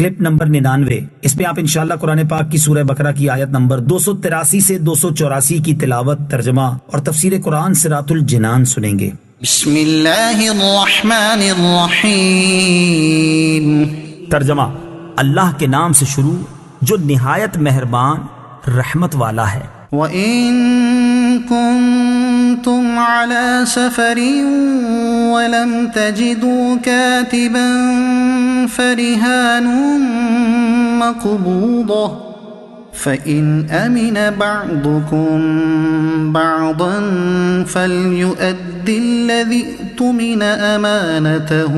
Clip number 99۔ اس پہ آپ انشاءاللہ قرآن پاک کی سورہ بقرہ کی آیت نمبر 283 سے 284 کی تلاوت، ترجمہ اور تفسیر قرآن صراط الجنان سنیں گے۔ بسم اللہ الرحمن الرحیم۔ ترجمہ: اللہ کے نام سے شروع جو نہایت مہربان رحمت والا ہے۔ وَإِن كُنتُمْ عَلَى سَفَرٍ وَلَمْ تَجِدُوا كَاتِبًا فَرِهَانٌ مَّقْبُوضَةٌ فَإِنْ أَمِنَ بَعْضُكُمْ بَعْضًا فَلْيُؤَدِّ الَّذِي اؤْتُمِنَ أَمَانَتَهُ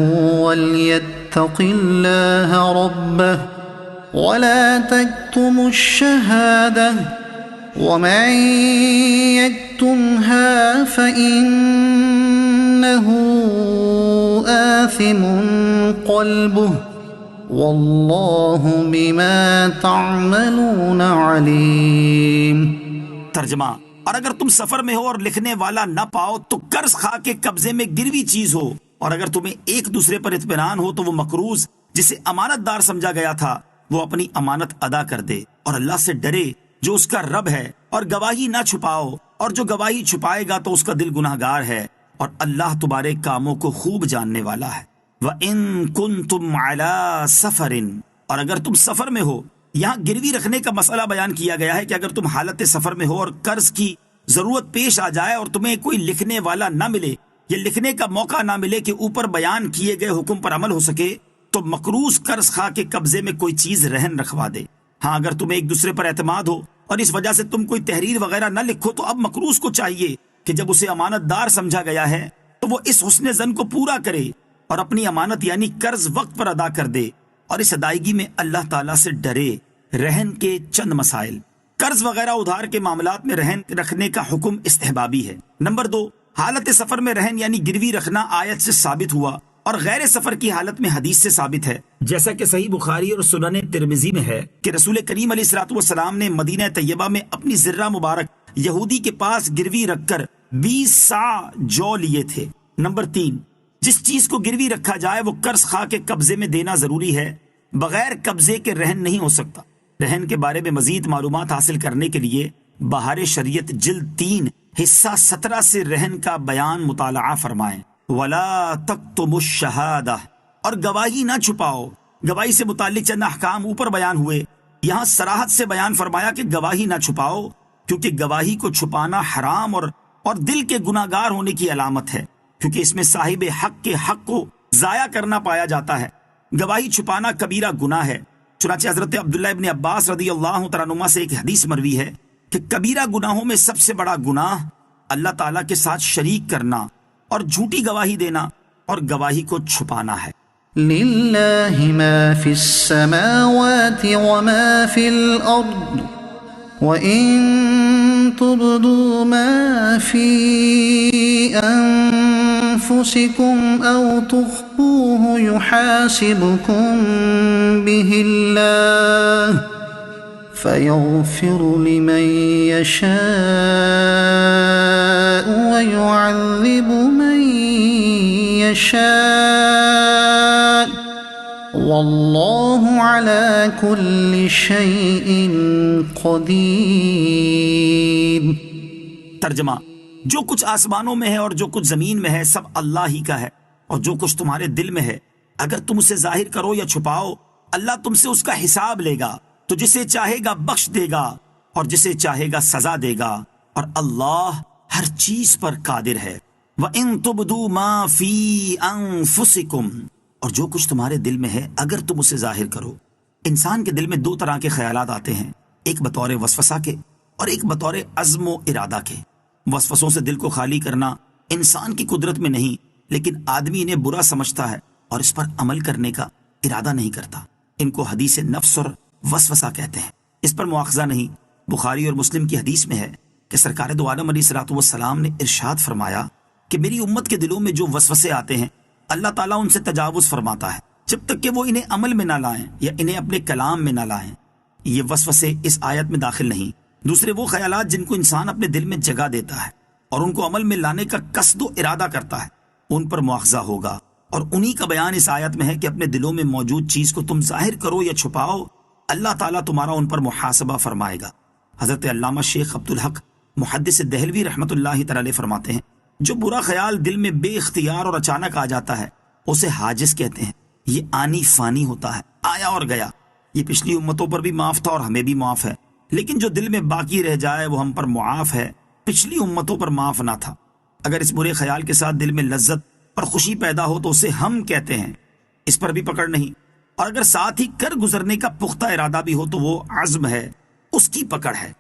وَلْيَتَّقِ اللَّهَ رَبَّهُ وَلَا تَكْتُمُوا الشَّهَادَةَ وَمَن يَكْتُمْهَا فَإِنَّهُ آثِمٌ قَلْبُهُ وَاللَّهُ بِمَا تَعْمَلُونَ عَلِيمٌ۔ ترجمہ: اور اگر تم سفر میں ہو اور لکھنے والا نہ پاؤ تو قرض خواہ کے قبضے میں گروی چیز ہو، اور اگر تمہیں ایک دوسرے پر اطمینان ہو تو وہ مقروض جسے امانت دار سمجھا گیا تھا وہ اپنی امانت ادا کر دے، اور اللہ سے ڈرے جو اس کا رب ہے، اور گواہی نہ چھپاؤ، اور جو گواہی چھپائے گا تو اس کا دل گناہ گار ہے، اور اللہ تمہارے کاموں کو خوب جاننے والا ہے۔ وَإِن كُنتُمْ عَلَى سَفَرٍ، اور اگر تم سفر میں ہو، یہاں گروی رکھنے کا مسئلہ بیان کیا گیا ہے کہ اگر تم حالت سفر میں ہو اور قرض کی ضرورت پیش آ جائے اور تمہیں کوئی لکھنے والا نہ ملے یا لکھنے کا موقع نہ ملے کہ اوپر بیان کیے گئے حکم پر عمل ہو سکے، تو مقروض قرض خواہ کے قبضے میں کوئی چیز رہن رکھوا دے۔ ہاں اگر تمہیں ایک دوسرے پر اعتماد ہو اور اس وجہ سے تم کوئی تحریر وغیرہ نہ لکھو تو اب مقروض کو چاہیے کہ جب اسے امانت دار سمجھا گیا ہے تو وہ اس حسن ظن کو پورا کرے اور اپنی امانت یعنی قرض وقت پر ادا کر دے، اور اس ادائیگی میں اللہ تعالیٰ سے ڈرے۔ رہن کے چند مسائل۔ قرض وغیرہ ادھار کے معاملات میں رہن رکھنے کا حکم استحبابی ہے۔ نمبر 2، حالت سفر میں رہن یعنی گروی رکھنا آیت سے ثابت ہوا اور غیر سفر کی حالت میں حدیث سے ثابت ہے، جیسا کہ صحیح بخاری اور سنن ترمذی میں ہے کہ رسول کریم علیہ الصلوۃ والسلام نے مدینہ طیبہ میں اپنی ذرہ مبارک یہودی کے پاس گروی رکھ کر 20 صاع جو لیے تھے۔ نمبر 3، جس چیز کو گروی رکھا جائے وہ قرض خواہ کے قبضے میں دینا ضروری ہے، بغیر قبضے کے رہن نہیں ہو سکتا۔ رہن کے بارے میں مزید معلومات حاصل کرنے کے لیے بہار شریعت جلد 3 حصہ 17 سے رہن کا بیان مطالعہ فرمائیں۔ وَلَا تَكْتُمُوا الشَّهَادَةَ، اور گواہی نہ چھپاؤ۔ گواہی سے متعلق چند احکام اوپر بیان ہوئے، یہاں صراحت سے بیان فرمایا کہ گواہی نہ چھپاؤ، کیونکہ گواہی کو چھپانا حرام اور دل کے گناہ گار ہونے کی علامت ہے، کیونکہ اس میں صاحب حق کے حق کو ضائع کرنا پایا جاتا ہے۔ گواہی چھپانا کبیرہ گناہ ہے، چنانچہ حضرت عبداللہ ابن عباس رضی اللہ تعالیٰ عنہما سے ایک حدیث مروی ہے کہ کبیرہ گناہوں میں سب سے بڑا گناہ اللہ تعالیٰ کے ساتھ شریک کرنا اور جھوٹی گواہی دینا اور گواہی کو چھپانا ہے۔ للہ ما فی السماوات وما فی الارض وَإِن تُبْدُوا مَا فِي أَنفُسِكُمْ أَوْ تُخْفُوهُ يُحَاسِبْكُم بِهِ اللَّهُ فَيَغْفِرُ لِمَن يَشَاءُ وَيُعَذِّبُ مَن يَشَاءُ واللہ علی کل شیء قدیر۔ ترجمہ: جو کچھ آسمانوں میں ہے اور جو کچھ زمین میں ہے سب اللہ ہی کا ہے، اور جو کچھ تمہارے دل میں ہے اگر تم اسے ظاہر کرو یا چھپاؤ اللہ تم سے اس کا حساب لے گا، تو جسے چاہے گا بخش دے گا اور جسے چاہے گا سزا دے گا، اور اللہ ہر چیز پر قادر ہے۔ وَإِن تُبْدُوا مَا فِي أَنفُسِكُمْ، اور جو کچھ تمہارے دل میں ہے اگر تم اسے ظاہر کرو۔ انسان کے دل میں 2 طرح کے خیالات آتے ہیں، ایک بطور وسوسہ کے اور ایک بطور عزم و ارادہ کے۔ وسوسوں سے دل کو خالی کرنا انسان کی قدرت میں نہیں، لیکن آدمی انہیں برا سمجھتا ہے اور اس پر عمل کرنے کا ارادہ نہیں کرتا۔ ان کو حدیث نفس اور وسوسہ کہتے ہیں، اس پر مواخذہ نہیں۔ بخاری اور مسلم کی حدیث میں ہے کہ سرکار دو عالم علیہ الصلوۃ والسلام نے ارشاد فرمایا کہ میری امت کے دلوں میں جو وسوسے آتے ہیں اللہ تعالیٰ ان سے تجاوز فرماتا ہے جب تک کہ وہ انہیں عمل میں نہ لائیں یا انہیں اپنے کلام میں نہ لائیں۔ یہ وسوسے اس آیت میں داخل نہیں۔ دوسرے وہ خیالات جن کو انسان اپنے دل میں جگہ دیتا ہے اور ان کو عمل میں لانے کا قصد و ارادہ کرتا ہے، ان پر مواخذہ ہوگا اور انہی کا بیان اس آیت میں ہے کہ اپنے دلوں میں موجود چیز کو تم ظاہر کرو یا چھپاؤ، اللہ تعالیٰ تمہارا ان پر محاسبہ فرمائے گا۔ حضرت علامہ شیخ عبدالحق محدث دہلوی رحمۃ اللہ تعالی فرماتے ہیں، جو برا خیال دل میں بے اختیار اور اچانک آ جاتا ہے اسے حاجز کہتے ہیں۔ یہ آنی فانی ہوتا ہے، آیا اور گیا۔ یہ پچھلی امتوں پر بھی معاف تھا اور ہمیں بھی معاف ہے، لیکن جو دل میں باقی رہ جائے وہ ہم پر معاف ہے، پچھلی امتوں پر معاف نہ تھا۔ اگر اس برے خیال کے ساتھ دل میں لذت اور خوشی پیدا ہو تو اسے ہم کہتے ہیں، اس پر بھی پکڑ نہیں۔ اور اگر ساتھ ہی کر گزرنے کا پختہ ارادہ بھی ہو تو وہ عزم ہے، اس کی پکڑ ہے۔